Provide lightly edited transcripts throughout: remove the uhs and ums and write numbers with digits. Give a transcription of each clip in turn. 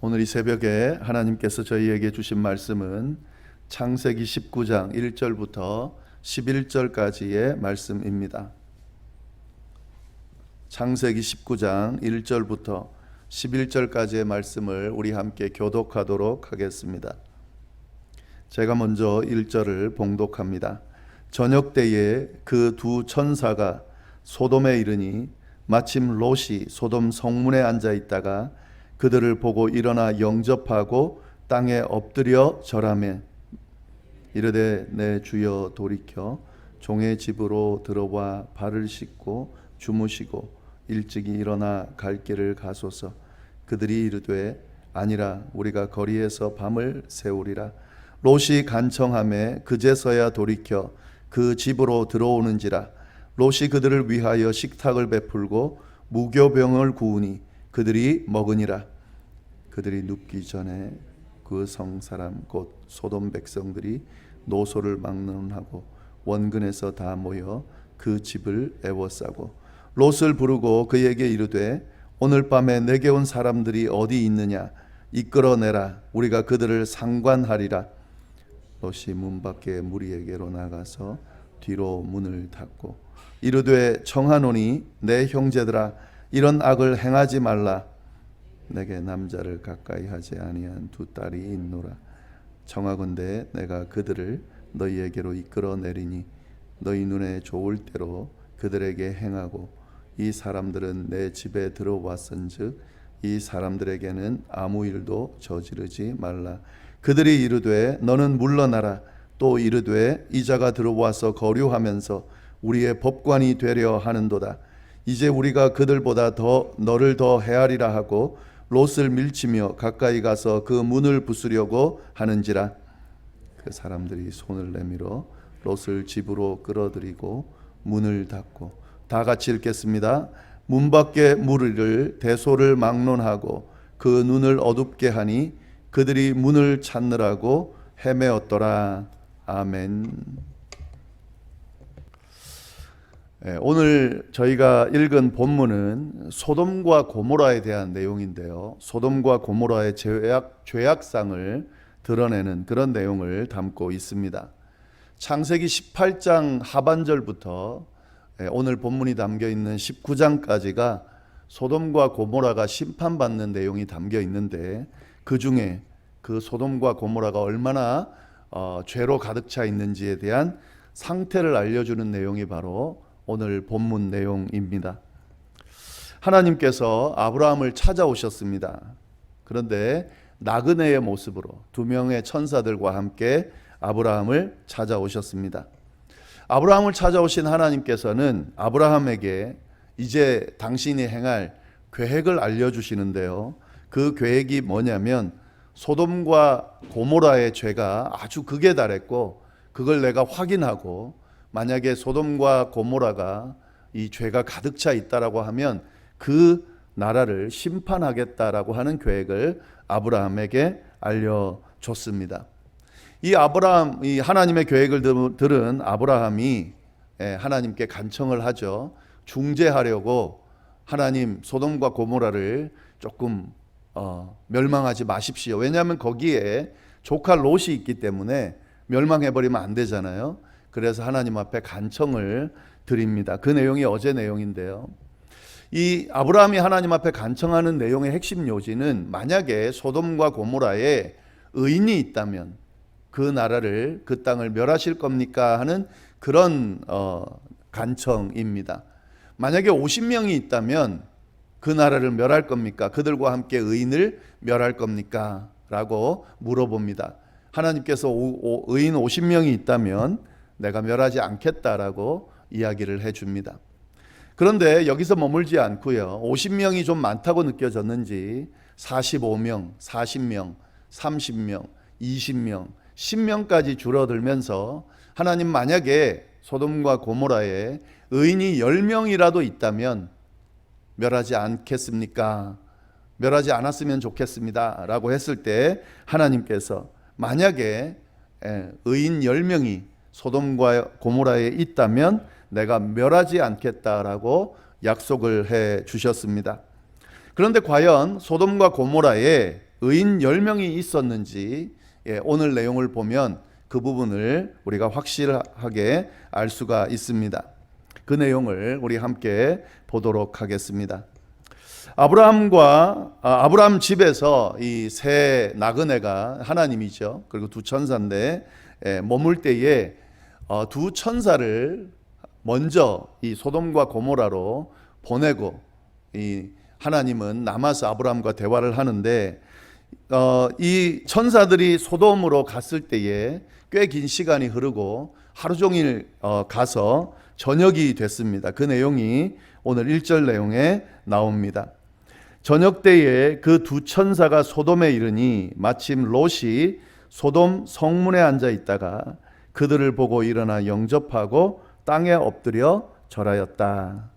오늘 이 새벽에 하나님께서 저희에게 주신 말씀은 창세기 19장 1절부터 11절까지의 말씀입니다. 창세기 19장 1절부터 11절까지의 말씀을 우리 함께 교독하도록 하겠습니다. 제가 먼저 1절을 봉독합니다. 저녁 때에 그 두 천사가 소돔에 이르니 마침 롯이 소돔 성문에 앉아 있다가 그들을 보고 일어나 영접하고 땅에 엎드려 절하매 이르되 내 주여 돌이켜 종의 집으로 들어와 발을 씻고 주무시고 일찍이 일어나 갈 길을 가소서. 그들이 이르되 아니라 우리가 거리에서 밤을 새우리라. 롯이 간청하매 그제서야 돌이켜 그 집으로 들어오는지라. 롯이 그들을 위하여 식탁을 베풀고 무교병을 구우니 그들이 먹으니라. 그들이 눕기 전에 그 성 사람 곧 소돔 백성들이 노소를 막론하고 원근에서 다 모여 그 집을 애워싸고 롯을 부르고 그에게 이르되 오늘 밤에 내게 온 사람들이 어디 있느냐 이끌어내라. 우리가 그들을 상관하리라. 롯이 문 밖에 무리에게로 나가서 뒤로 문을 닫고 이르되 청하노니 내 형제들아 이런 악을 행하지 말라. 내게 남자를 가까이 하지 아니한 두 딸이 있노라. 청하건대 내가 그들을 너희에게로 이끌어내리니 너희 눈에 좋을 대로 그들에게 행하고 이 사람들은 내 집에 들어왔은즉 이 사람들에게는 아무 일도 저지르지 말라. 그들이 이르되 너는 물러나라. 또 이르되 이자가 들어와서 거류하면서 우리의 법관이 되려 하는도다. 이제 우리가 그들보다 더 너를 더 헤아리라 하고 롯을 밀치며 가까이 가서 그 문을 부수려고 하는지라. 그 사람들이 손을 내밀어 롯을 집으로 끌어들이고 문을 닫고 다 같이 읽겠습니다. 문 밖에 무리를 대소를 막론하고 그 눈을 어둡게 하니 그들이 문을 찾느라고 헤매었더라. 아멘. 오늘 저희가 읽은 본문은 소돔과 고모라에 대한 내용인데요. 소돔과 고모라의 죄악상을 드러내는 그런 내용을 담고 있습니다. 창세기 18장 하반절부터 오늘 본문이 담겨 있는 19장까지가 소돔과 고모라가 심판받는 내용이 담겨 있는데 그 중에 그 소돔과 고모라가 얼마나 죄로 가득 차 있는지에 대한 상태를 알려주는 내용이 바로 오늘 본문 내용입니다. 하나님께서 아브라함을 찾아오셨습니다. 그런데 나그네의 모습으로 두 명의 천사들과 함께 아브라함을 찾아오셨습니다. 아브라함을 찾아오신 하나님께서는 아브라함에게 이제 당신이 행할 계획을 알려주시는데요. 그 계획이 뭐냐면 소돔과 고모라의 죄가 아주 극에 달했고 그걸 내가 확인하고 만약에 소돔과 고모라가 이 죄가 가득 차 있다라고 하면 그 나라를 심판하겠다라고 하는 계획을 아브라함에게 알려줬습니다. 이 하나님의 계획을 들은 아브라함이 하나님께 간청을 하죠. 중재하려고 하나님 소돔과 고모라를 조금 멸망하지 마십시오. 왜냐하면 거기에 조카 롯이 있기 때문에 멸망해버리면 안 되잖아요. 그래서 하나님 앞에 간청을 드립니다. 그 내용이 어제 내용인데요. 이 아브라함이 하나님 앞에 간청하는 내용의 핵심 요지는 만약에 소돔과 고모라에 의인이 있다면 그 나라를 그 땅을 멸하실 겁니까 하는 그런 간청입니다. 만약에 50명이 있다면 그 나라를 멸할 겁니까? 그들과 함께 의인을 멸할 겁니까? 라고 물어봅니다. 하나님께서 의인 50명이 있다면 내가 멸하지 않겠다라고 이야기를 해줍니다. 그런데 여기서 머물지 않고요. 50명이 좀 많다고 느껴졌는지 45명, 40명, 30명, 20명, 10명까지 줄어들면서 하나님 만약에 소돔과 고모라에 의인이 10명이라도 있다면 멸하지 않겠습니까? 멸하지 않았으면 좋겠습니다 라고 했을 때 하나님께서 만약에 의인 10명이 소돔과 고모라에 있다면 내가 멸하지 않겠다라고 약속을 해 주셨습니다. 그런데 과연 소돔과 고모라에 의인 10명이 있었는지 오늘 내용을 보면 그 부분을 우리가 확실하게 알 수가 있습니다. 그 내용을 우리 함께 보도록 하겠습니다. 아브라함 집에서 이 세 나그네가 하나님이죠. 그리고 두 천사인데 머물 때에 두 천사를 먼저 이 소돔과 고모라로 보내고 이 하나님은 남아서 아브라함과 대화를 하는데 이 천사들이 소돔으로 갔을 때에 꽤 긴 시간이 흐르고 하루 종일 가서 저녁이 됐습니다. 그 내용이 오늘 1절 내용에 나옵니다. 저녁 때에 그 두 천사가 소돔에 이르니 마침 롯이 소돔 성문에 앉아 있다가 그들을 보고 일어나 영접하고 땅에 엎드려 절하였다.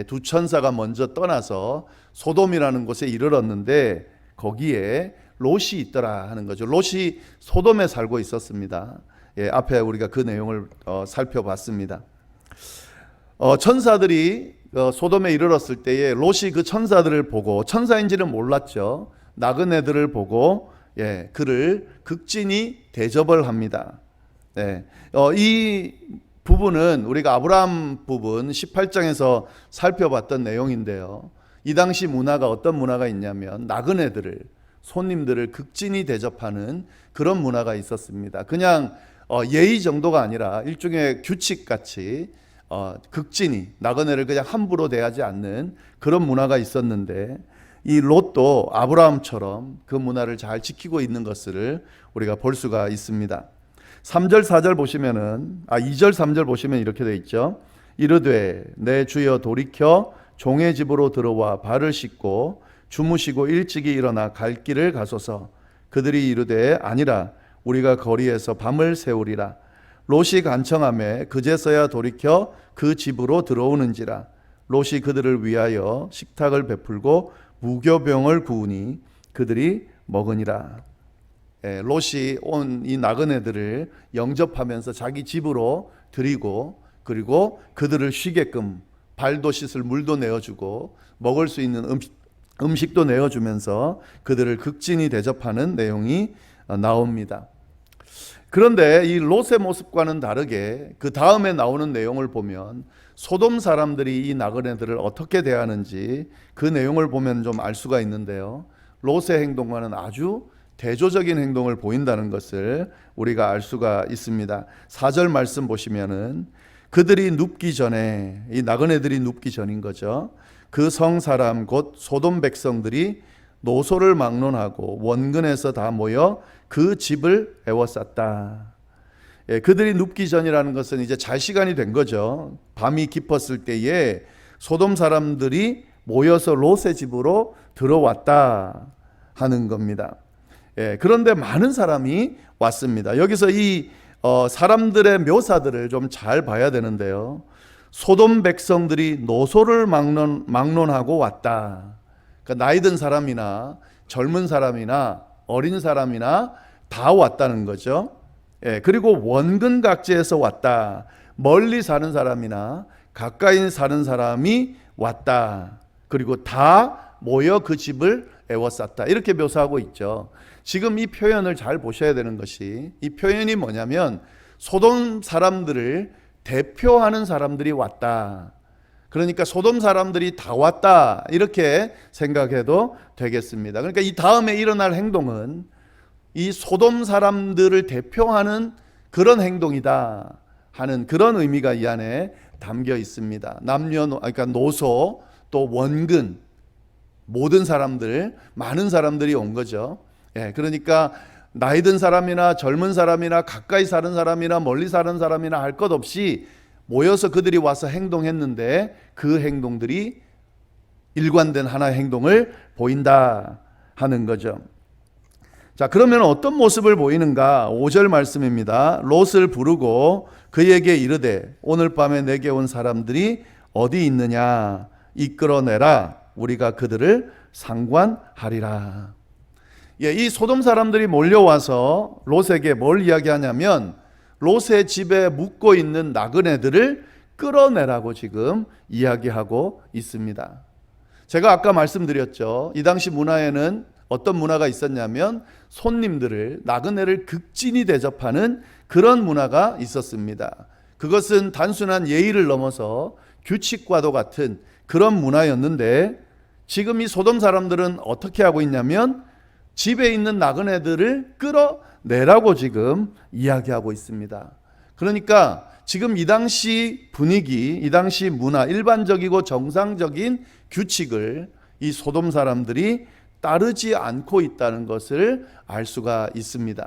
두 천사가 먼저 떠나서 소돔이라는 곳에 이르렀는데 거기에 롯이 있더라 하는 거죠. 롯이 소돔에 살고 있었습니다. 앞에 우리가 그 내용을 살펴봤습니다. 천사들이 소돔에 이르렀을 때에 롯이 그 천사들을 보고, 천사인지는 몰랐죠. 나그네들을 보고 그를 극진히 대접을 합니다. 이 부분은 우리가 아브라함 부분 18장에서 살펴봤던 내용인데요. 이 당시 문화가 어떤 문화가 있냐면 나그네들을, 손님들을 극진히 대접하는 그런 문화가 있었습니다. 그냥 예의 정도가 아니라 일종의 규칙같이 극진히 나그네를 그냥 함부로 대하지 않는 그런 문화가 있었는데 이 롯도 아브라함처럼 그 문화를 잘 지키고 있는 것을 우리가 볼 수가 있습니다. 3절 4절 보시면은 2절 3절 보시면 이렇게 되어 있죠. 이르되 내 주여 돌이켜 종의 집으로 들어와 발을 씻고 주무시고 일찍이 일어나 갈 길을 가소서. 그들이 이르되 아니라 우리가 거리에서 밤을 새우리라. 롯이 간청하매 그제서야 돌이켜 그 집으로 들어오는지라. 롯이 그들을 위하여 식탁을 베풀고 무교병을 구우니 그들이 먹으니라. 롯이 온 이 나그네들을 영접하면서 자기 집으로 들이고 그리고 그들을 쉬게끔 발도 씻을 물도 내어주고 먹을 수 있는 음식도 내어주면서 그들을 극진히 대접하는 내용이 나옵니다. 그런데 이 롯의 모습과는 다르게 그 다음에 나오는 내용을 보면 소돔 사람들이 이 나그네들을 어떻게 대하는지 그 내용을 보면 좀 알 수가 있는데요. 롯의 행동과는 아주 대조적인 행동을 보인다는 것을 우리가 알 수가 있습니다. 4절 말씀 보시면은 그들이 눕기 전에, 이 나그네들이 눕기 전인 거죠. 그 성 사람 곧 소돔 백성들이 노소를 막론하고 원근에서 다 모여 그 집을 에워쌌다. 그들이 눕기 전이라는 것은 이제 잘 시간이 된 거죠. 밤이 깊었을 때에 소돔 사람들이 모여서 롯의 집으로 들어왔다 하는 겁니다. 그런데 많은 사람이 왔습니다. 여기서 이 사람들의 묘사들을 좀 잘 봐야 되는데요. 소돔 백성들이 노소를 막론하고 왔다. 그러니까 나이 든 사람이나 젊은 사람이나 어린 사람이나 다 왔다는 거죠. 그리고 원근각지에서 왔다. 멀리 사는 사람이나 가까이 사는 사람이 왔다. 그리고 다 모여 그 집을 에워쌌다. 이렇게 묘사하고 있죠. 지금 이 표현을 잘 보셔야 되는 것이, 이 표현이 뭐냐면 소돔 사람들을 대표하는 사람들이 왔다. 그러니까 소돔 사람들이 다 왔다. 이렇게 생각해도 되겠습니다. 그러니까 이 다음에 일어날 행동은 이 소돔 사람들을 대표하는 그런 행동이다 하는 그런 의미가 이 안에 담겨 있습니다. 그러니까 노소 또 원근 모든 사람들, 많은 사람들이 온 거죠. 그러니까 나이 든 사람이나 젊은 사람이나 가까이 사는 사람이나 멀리 사는 사람이나 할 것 없이 모여서 그들이 와서 행동했는데 그 행동들이 일관된 하나의 행동을 보인다 하는 거죠. 자, 그러면 어떤 모습을 보이는가? 5절 말씀입니다. 롯을 부르고 그에게 이르되 오늘 밤에 내게 온 사람들이 어디 있느냐? 이끌어내라. 우리가 그들을 상관하리라. 이 소돔 사람들이 몰려와서 롯에게 뭘 이야기하냐면 롯의 집에 묵고 있는 나그네들을 끌어내라고 지금 이야기하고 있습니다. 제가 아까 말씀드렸죠. 이 당시 문화에는 어떤 문화가 있었냐면 손님들을, 나그네를 극진히 대접하는 그런 문화가 있었습니다. 그것은 단순한 예의를 넘어서 규칙과도 같은 그런 문화였는데, 지금 이 소돔 사람들은 어떻게 하고 있냐면 집에 있는 나그네들을 끌어내라고 지금 이야기하고 있습니다. 그러니까 지금 이 당시 분위기, 이 당시 문화, 일반적이고 정상적인 규칙을 이 소돔 사람들이 따르지 않고 있다는 것을 알 수가 있습니다.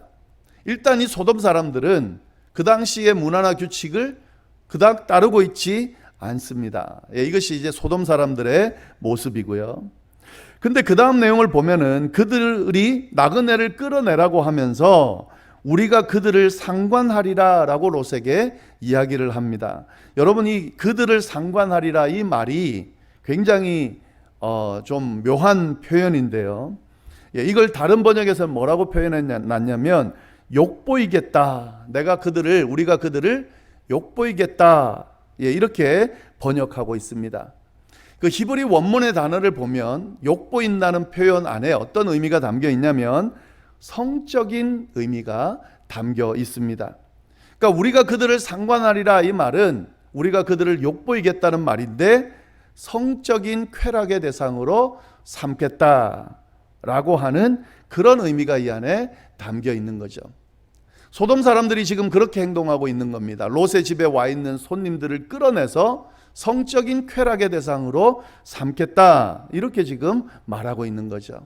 일단 이 소돔 사람들은 그 당시의 문화나 규칙을 그닥 따르고 있지 않습니다. 이것이 이제 소돔 사람들의 모습이고요. 근데 그 다음 내용을 보면은 그들이 나그네를 끌어내라고 하면서 우리가 그들을 상관하리라 라고 롯에게 이야기를 합니다. 여러분이 그들을 상관하리라 이 말이 굉장히 좀 묘한 표현인데요. 이걸 다른 번역에서는 뭐라고 표현했냐면 욕보이겠다. 우리가 그들을 욕보이겠다. 이렇게 번역하고 있습니다. 그 히브리 원문의 단어를 보면 욕보인다는 표현 안에 어떤 의미가 담겨 있냐면 성적인 의미가 담겨 있습니다. 그러니까 우리가 그들을 상관하리라 이 말은 우리가 그들을 욕보이겠다는 말인데 성적인 쾌락의 대상으로 삼겠다라고 하는 그런 의미가 이 안에 담겨 있는 거죠. 소돔 사람들이 지금 그렇게 행동하고 있는 겁니다. 롯의 집에 와 있는 손님들을 끌어내서 성적인 쾌락의 대상으로 삼겠다, 이렇게 지금 말하고 있는 거죠.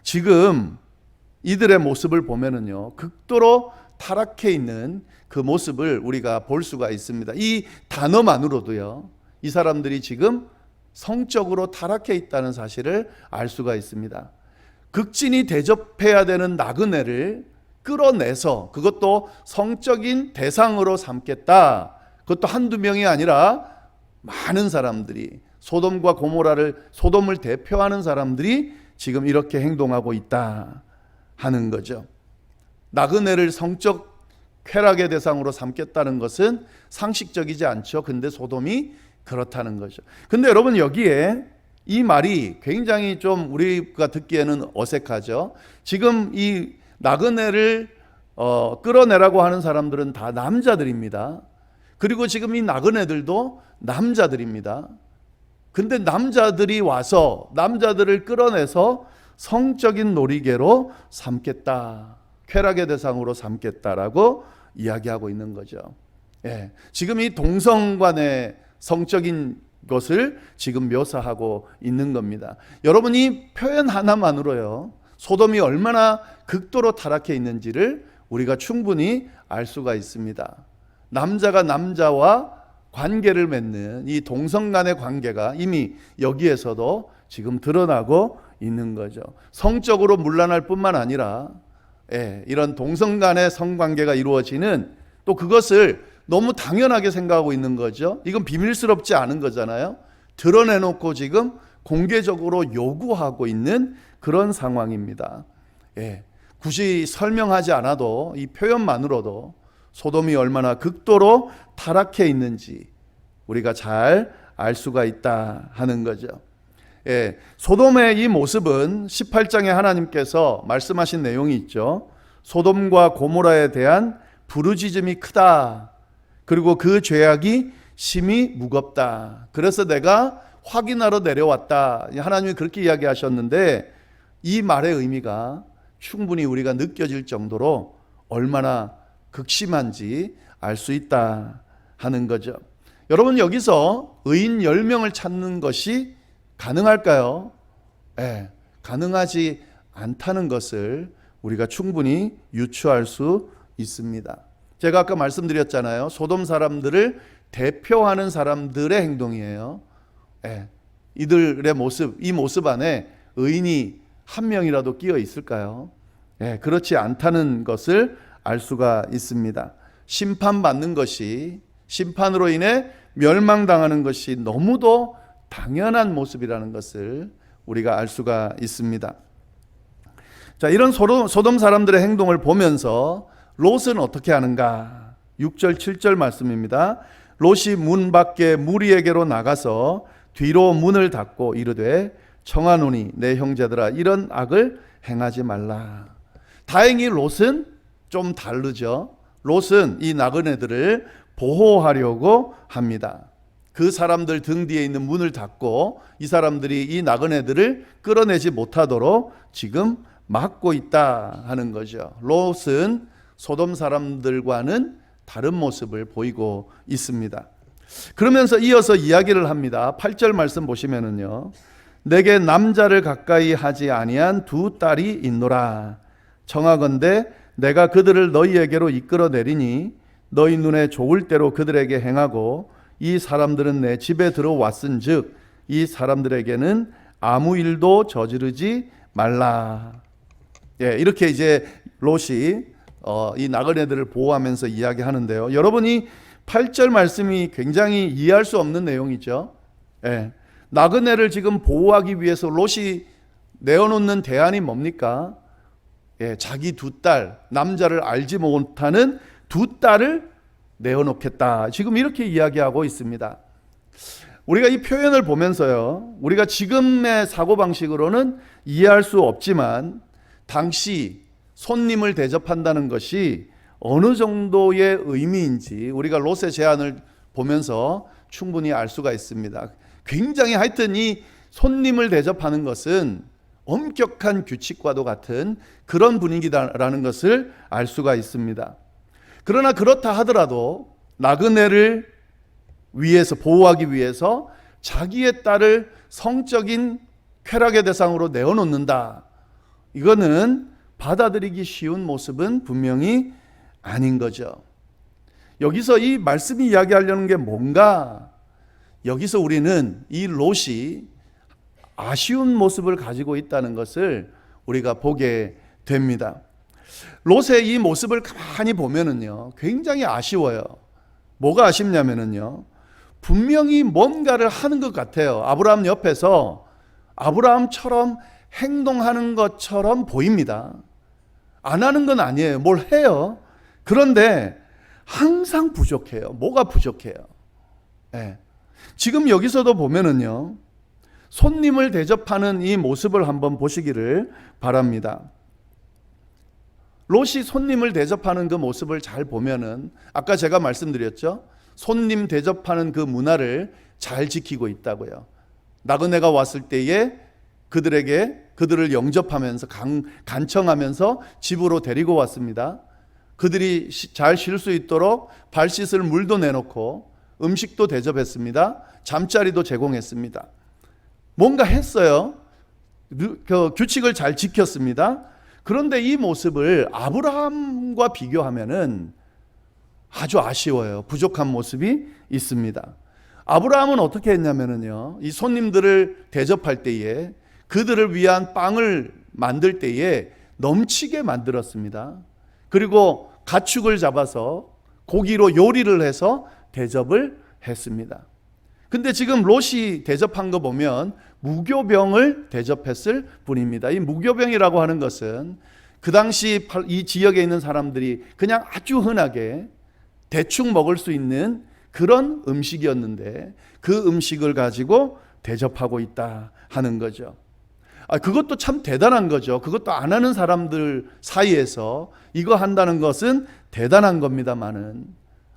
지금 이들의 모습을 보면은요, 극도로 타락해 있는 그 모습을 우리가 볼 수가 있습니다. 이 단어만으로도요, 이 사람들이 지금 성적으로 타락해 있다는 사실을 알 수가 있습니다. 극진히 대접해야 되는 나그네를 끌어내서 그것도 성적인 대상으로 삼겠다. 그것도 한두 명이 아니라 많은 사람들이, 소돔을 대표하는 사람들이 지금 이렇게 행동하고 있다 하는 거죠. 나그네를 성적 쾌락의 대상으로 삼겠다는 것은 상식적이지 않죠. 근데 소돔이 그렇다는 거죠. 근데 여러분, 여기에 이 말이 굉장히 좀 우리가 듣기에는 어색하죠. 지금 이 나그네를 끌어내라고 하는 사람들은 다 남자들입니다. 그리고 지금 이 나그네들도 남자들입니다. 근데 남자들이 와서 남자들을 끌어내서 성적인 놀이개로 삼겠다, 쾌락의 대상으로 삼겠다라고 이야기하고 있는 거죠. 지금 이 동성간의 성적인 것을 지금 묘사하고 있는 겁니다. 여러분이 표현 하나만으로요, 소돔이 얼마나 극도로 타락해 있는지를 우리가 충분히 알 수가 있습니다. 남자가 남자와 관계를 맺는 이 동성 간의 관계가 이미 여기에서도 지금 드러나고 있는 거죠. 성적으로 문란할 뿐만 아니라 이런 동성 간의 성관계가 이루어지는, 또 그것을 너무 당연하게 생각하고 있는 거죠. 이건 비밀스럽지 않은 거잖아요. 드러내놓고 지금 공개적으로 요구하고 있는 그런 상황입니다. 굳이 설명하지 않아도 이 표현만으로도 소돔이 얼마나 극도로 타락해 있는지 우리가 잘 알 수가 있다 하는 거죠. 소돔의 이 모습은 18장에 하나님께서 말씀하신 내용이 있죠. 소돔과 고모라에 대한 부르짖음이 크다. 그리고 그 죄악이 심히 무겁다. 그래서 내가 확인하러 내려왔다. 하나님이 그렇게 이야기하셨는데, 이 말의 의미가 충분히 우리가 느껴질 정도로 얼마나 극심한지 알 수 있다 하는 거죠. 여러분, 여기서 의인 10명을 찾는 것이 가능할까요? 가능하지 않다는 것을 우리가 충분히 유추할 수 있습니다. 제가 아까 말씀드렸잖아요. 소돔 사람들을 대표하는 사람들의 행동이에요. 이들의 모습, 이 모습 안에 의인이 한 명이라도 끼어 있을까요? 그렇지 않다는 것을 알 수가 있습니다. 심판받는 것이, 심판으로 인해 멸망당하는 것이 너무도 당연한 모습이라는 것을 우리가 알 수가 있습니다. 자, 이런 소돔 사람들의 행동을 보면서 롯은 어떻게 하는가? 6절 7절 말씀입니다. 롯이 문 밖에 무리에게로 나가서 뒤로 문을 닫고 이르되 청하노니 내 형제들아 이런 악을 행하지 말라. 다행히 롯은 좀 다르죠. 롯은 이 나그네들을 보호하려고 합니다. 그 사람들 등 뒤에 있는 문을 닫고 이 사람들이 이 나그네들을 끌어내지 못하도록 지금 막고 있다 하는 거죠. 롯은 소돔 사람들과는 다른 모습을 보이고 있습니다. 그러면서 이어서 이야기를 합니다. 8절 말씀 보시면은요. 내게 남자를 가까이 하지 아니한 두 딸이 있노라. 청하건대 내가 그들을 너희에게로 이끌어 내리니 너희 눈에 좋을 대로 그들에게 행하고 이 사람들은 내 집에 들어왔은즉 이 사람들에게는 아무 일도 저지르지 말라. 예, 이렇게 이제 롯이 이 나그네들을 보호하면서 이야기하는데요. 여러분이 8절 말씀이 굉장히 이해할 수 없는 내용이죠. 예, 나그네를 지금 보호하기 위해서 롯이 내어놓는 대안이 뭡니까? 예, 자기 두 딸, 남자를 알지 못하는 두 딸을 내어놓겠다. 지금 이렇게 이야기하고 있습니다. 우리가 이 표현을 보면서요, 우리가 지금의 사고방식으로는 이해할 수 없지만 당시 손님을 대접한다는 것이 어느 정도의 의미인지 우리가 롯의 제안을 보면서 충분히 알 수가 있습니다. 굉장히 하여튼 이 손님을 대접하는 것은 엄격한 규칙과도 같은 그런 분위기다라는 것을 알 수가 있습니다. 그러나 그렇다 하더라도 나그네를 위해서 보호하기 위해서 자기의 딸을 성적인 쾌락의 대상으로 내어놓는다. 이거는 받아들이기 쉬운 모습은 분명히 아닌 거죠. 여기서 이 말씀이 이야기하려는 게 뭔가? 여기서 우리는 이 롯이 아쉬운 모습을 가지고 있다는 것을 우리가 보게 됩니다. 롯의 이 모습을 가만히 보면은요, 굉장히 아쉬워요. 뭐가 아쉽냐면은요, 분명히 뭔가를 하는 것 같아요. 아브라함 옆에서 아브라함처럼 행동하는 것처럼 보입니다. 안 하는 건 아니에요. 뭘 해요. 그런데 항상 부족해요. 뭐가 부족해요? 네. 지금 여기서도 보면은요, 손님을 대접하는 이 모습을 한번 보시기를 바랍니다. 롯이 손님을 대접하는 그 모습을 잘 보면은 아까 제가 말씀드렸죠. 손님 대접하는 그 문화를 잘 지키고 있다고요. 나그네가 왔을 때에 그들을 영접하면서 간청하면서 집으로 데리고 왔습니다. 그들이 잘 쉴 수 있도록 발 씻을 물도 내놓고 음식도 대접했습니다. 잠자리도 제공했습니다. 뭔가 했어요. 그 규칙을 잘 지켰습니다. 그런데 이 모습을 아브라함과 비교하면은 아주 아쉬워요. 부족한 모습이 있습니다. 아브라함은 어떻게 했냐면요, 이 손님들을 대접할 때에 그들을 위한 빵을 만들 때에 넘치게 만들었습니다. 그리고 가축을 잡아서 고기로 요리를 해서 대접을 했습니다. 근데 지금 롯이 대접한 거 보면 무교병을 대접했을 뿐입니다. 이 무교병이라고 하는 것은 그 당시 이 지역에 있는 사람들이 그냥 아주 흔하게 대충 먹을 수 있는 그런 음식이었는데 그 음식을 가지고 대접하고 있다 하는 거죠. 그것도 참 대단한 거죠. 그것도 안 하는 사람들 사이에서 이거 한다는 것은 대단한 겁니다만은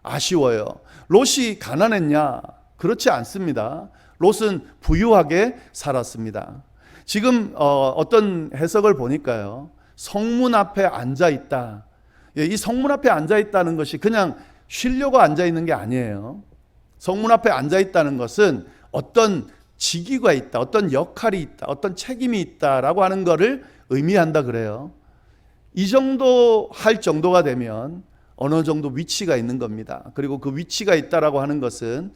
아쉬워요. 롯이 가난했냐? 그렇지 않습니다. 롯은 부유하게 살았습니다. 지금 어떤 해석을 보니까요, 성문 앞에 앉아 있다. 이 성문 앞에 앉아 있다는 것이 그냥 쉬려고 앉아 있는 게 아니에요. 성문 앞에 앉아 있다는 것은 어떤 직위가 있다, 어떤 역할이 있다, 어떤 책임이 있다라고 하는 것을 의미한다 그래요. 이 정도 할 정도가 되면 어느 정도 위치가 있는 겁니다. 그리고 그 위치가 있다라고 하는 것은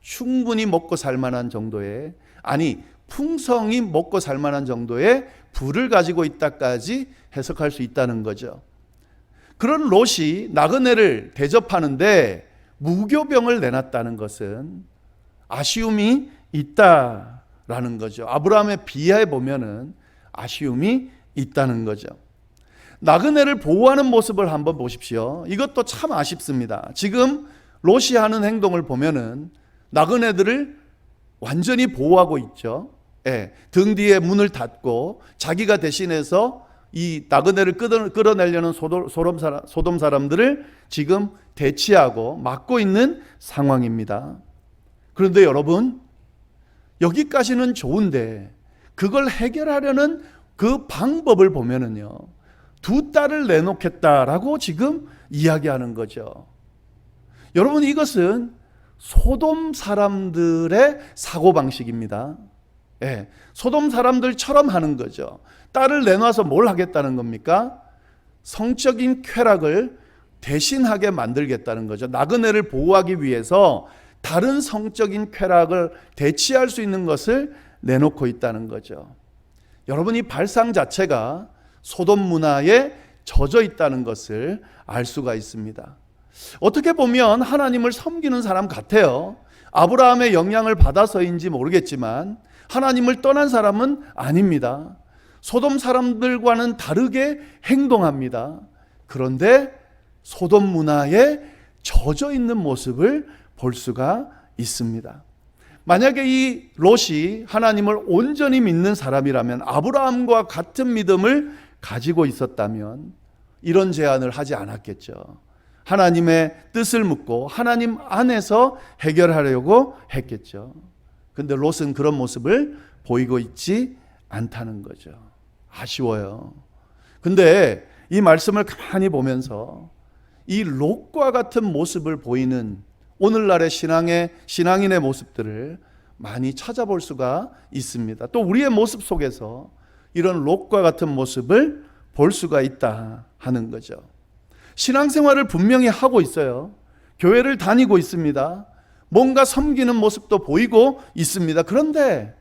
충분히 먹고 살 만한 정도의, 아니 풍성히 먹고 살 만한 정도의 부를 가지고 있다까지 해석할 수 있다는 거죠. 그런 롯이 나그네를 대접하는데 무교병을 내놨다는 것은 아쉬움이 있다라는 거죠. 아브라함에 비하해 보면은 아쉬움이 있다는 거죠. 나그네를 보호하는 모습을 한번 보십시오. 이것도 참 아쉽습니다. 지금 롯이 하는 행동을 보면은 나그네들을 완전히 보호하고 있죠. 등 뒤에 문을 닫고 자기가 대신해서 이 나그네를 끌어내려는 소돔 사람들을 지금 대치하고 막고 있는 상황입니다. 그런데 여러분, 여기까지는 좋은데 그걸 해결하려는 그 방법을 보면은요, 두 딸을 내놓겠다라고 지금 이야기하는 거죠. 여러분, 이것은 소돔 사람들의 사고방식입니다. 소돔 사람들처럼 하는 거죠. 딸을 내놔서 뭘 하겠다는 겁니까? 성적인 쾌락을 대신하게 만들겠다는 거죠. 나그네를 보호하기 위해서 다른 성적인 쾌락을 대치할 수 있는 것을 내놓고 있다는 거죠. 여러분, 이 발상 자체가 소돔 문화에 젖어 있다는 것을 알 수가 있습니다. 어떻게 보면 하나님을 섬기는 사람 같아요. 아브라함의 영향을 받아서인지 모르겠지만 하나님을 떠난 사람은 아닙니다. 소돔 사람들과는 다르게 행동합니다. 그런데 소돔 문화에 젖어 있는 모습을 볼 수가 있습니다. 만약에 이 롯이 하나님을 온전히 믿는 사람이라면, 아브라함과 같은 믿음을 가지고 있었다면 이런 제안을 하지 않았겠죠. 하나님의 뜻을 묻고 하나님 안에서 해결하려고 했겠죠. 근데 롯은 그런 모습을 보이고 있지 않다는 거죠. 아쉬워요. 근데 이 말씀을 가만히 보면서 이 롯과 같은 모습을 보이는 오늘날의 신앙인의 모습들을 많이 찾아볼 수가 있습니다. 또 우리의 모습 속에서 이런 롯과 같은 모습을 볼 수가 있다 하는 거죠. 신앙생활을 분명히 하고 있어요. 교회를 다니고 있습니다. 뭔가 섬기는 모습도 보이고 있습니다. 그런데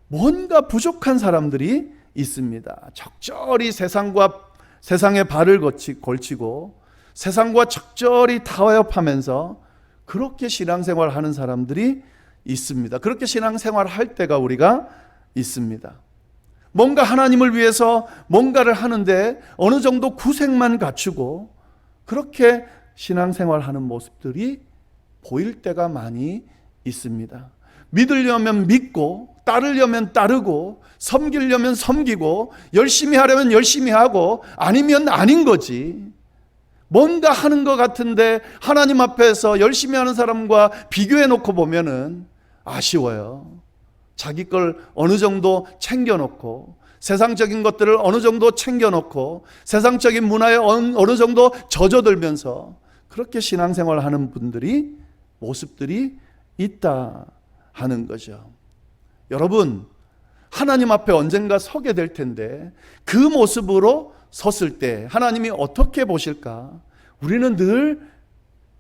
뭔가 부족한 사람들이 있습니다. 적절히 세상에 발을 걸치고 세상과 적절히 타협하면서 그렇게 신앙생활을 하는 사람들이 있습니다. 그렇게 신앙생활을 할 때가 우리가 있습니다. 뭔가 하나님을 위해서 뭔가를 하는데 어느 정도 구색만 갖추고 그렇게 신앙생활을 하는 모습들이 보일 때가 많이 있습니다. 믿으려면 믿고, 따르려면 따르고, 섬기려면 섬기고, 열심히 하려면 열심히 하고, 아니면 아닌 거지. 뭔가 하는 것 같은데 하나님 앞에서 열심히 하는 사람과 비교해 놓고 보면은 아쉬워요. 자기 걸 어느 정도 챙겨놓고, 세상적인 것들을 어느 정도 챙겨놓고, 세상적인 문화에 어느 정도 젖어들면서 그렇게 신앙생활을 하는 분들이, 모습들이 있다 하는 거죠. 여러분, 하나님 앞에 언젠가 서게 될 텐데 그 모습으로 섰을 때 하나님이 어떻게 보실까? 우리는 늘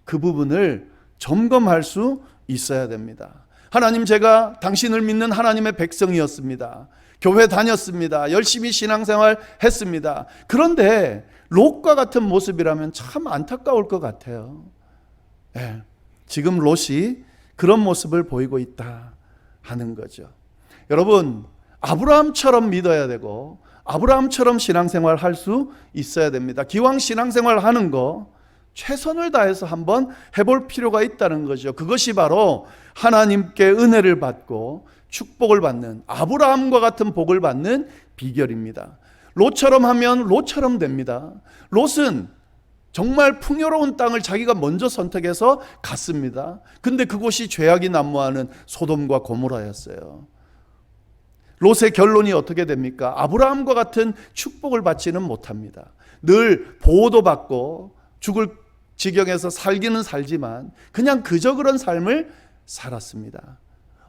그 부분을 점검할 수 있어야 됩니다. 하나님, 제가 당신을 믿는 하나님의 백성이었습니다. 교회 다녔습니다. 열심히 신앙생활 했습니다. 그런데 롯과 같은 모습이라면 참 안타까울 것 같아요. 지금 롯이 그런 모습을 보이고 있다 하는 거죠. 여러분, 아브라함처럼 믿어야 되고 아브라함처럼 신앙생활 할 수 있어야 됩니다. 기왕 신앙생활 하는 거 최선을 다해서 한번 해볼 필요가 있다는 거죠. 그것이 바로 하나님께 은혜를 받고 축복을 받는, 아브라함과 같은 복을 받는 비결입니다. 롯처럼 하면 롯처럼 됩니다. 롯은 정말 풍요로운 땅을 자기가 먼저 선택해서 갔습니다. 근데 그곳이 죄악이 난무하는 소돔과 고모라였어요. 롯의 결론이 어떻게 됩니까? 아브라함과 같은 축복을 받지는 못합니다. 늘 보호도 받고 죽을 지경에서 살기는 살지만 그냥 그저 그런 삶을 살았습니다.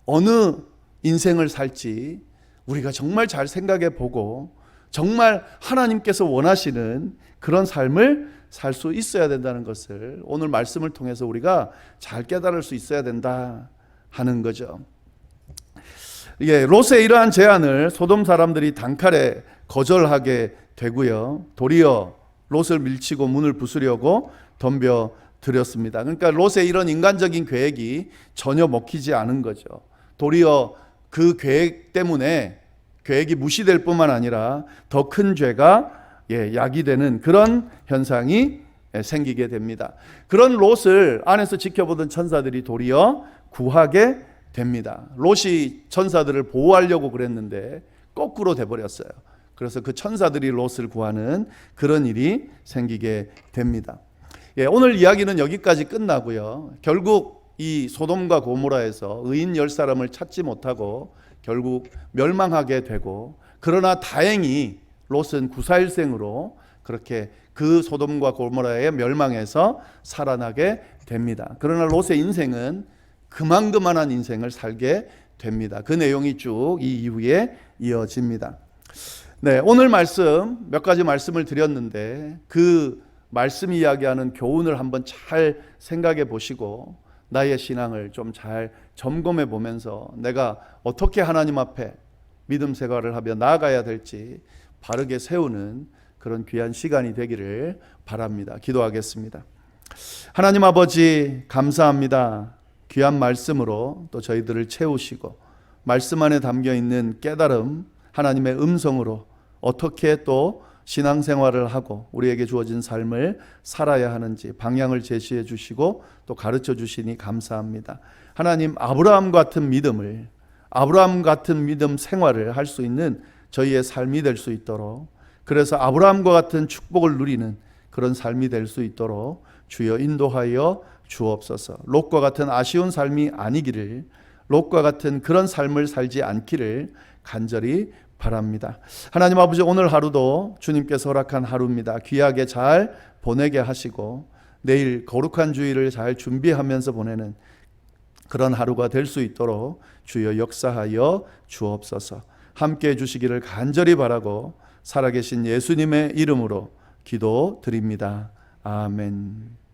어느 인생을 살지 우리가 정말 잘 생각해 보고 정말 하나님께서 원하시는 그런 삶을 살 수 있어야 된다는 것을 오늘 말씀을 통해서 우리가 잘 깨달을 수 있어야 된다 하는 거죠. 롯의 이러한 제안을 소돔 사람들이 단칼에 거절하게 되고요. 도리어 롯을 밀치고 문을 부수려고 덤벼들였습니다. 그러니까 롯의 이런 인간적인 계획이 전혀 먹히지 않은 거죠. 도리어 그 계획 때문에 계획이 무시될 뿐만 아니라 더 큰 죄가 야기되는 그런 현상이 생기게 됩니다. 그런 롯을 안에서 지켜보던 천사들이 도리어 구하게 됩니다. 롯이 천사들을 보호하려고 그랬는데 거꾸로 돼버렸어요. 그래서 그 천사들이 롯을 구하는 그런 일이 생기게 됩니다. 오늘 이야기는 여기까지 끝나고요. 결국 이 소돔과 고모라에서 의인 10사람을 찾지 못하고 결국 멸망하게 되고, 그러나 다행히 롯은 구사일생으로 그렇게 그 소돔과 고모라의 멸망에서 살아나게 됩니다. 그러나 롯의 인생은 그만한 인생을 살게 됩니다. 그 내용이 쭉 이 이후에 이어집니다. 네, 오늘 말씀 몇 가지 말씀을 드렸는데 그 말씀 이야기하는 교훈을 한번 잘 생각해 보시고 나의 신앙을 좀 잘 점검해 보면서 내가 어떻게 하나님 앞에 믿음 생활을 하며 나아가야 될지 바르게 세우는 그런 귀한 시간이 되기를 바랍니다. 기도하겠습니다. 하나님 아버지, 감사합니다. 귀한 말씀으로 또 저희들을 채우시고 말씀 안에 담겨 있는 깨달음, 하나님의 음성으로 어떻게 또 신앙생활을 하고 우리에게 주어진 삶을 살아야 하는지 방향을 제시해 주시고 또 가르쳐 주시니 감사합니다. 하나님, 아브라함 같은 믿음을, 아브라함 같은 믿음 생활을 할 수 있는 저희의 삶이 될 수 있도록, 그래서 아브라함과 같은 축복을 누리는 그런 삶이 될 수 있도록 주여 인도하여 주옵소서. 롯과 같은 아쉬운 삶이 아니기를, 롯과 같은 그런 삶을 살지 않기를 간절히 바랍니다. 하나님 아버지, 오늘 하루도 주님께서 허락한 하루입니다. 귀하게 잘 보내게 하시고 내일 거룩한 주일을 잘 준비하면서 보내는 그런 하루가 될 수 있도록 주여 역사하여 주옵소서. 함께해 주시기를 간절히 바라고 살아계신 예수님의 이름으로 기도드립니다. 아멘.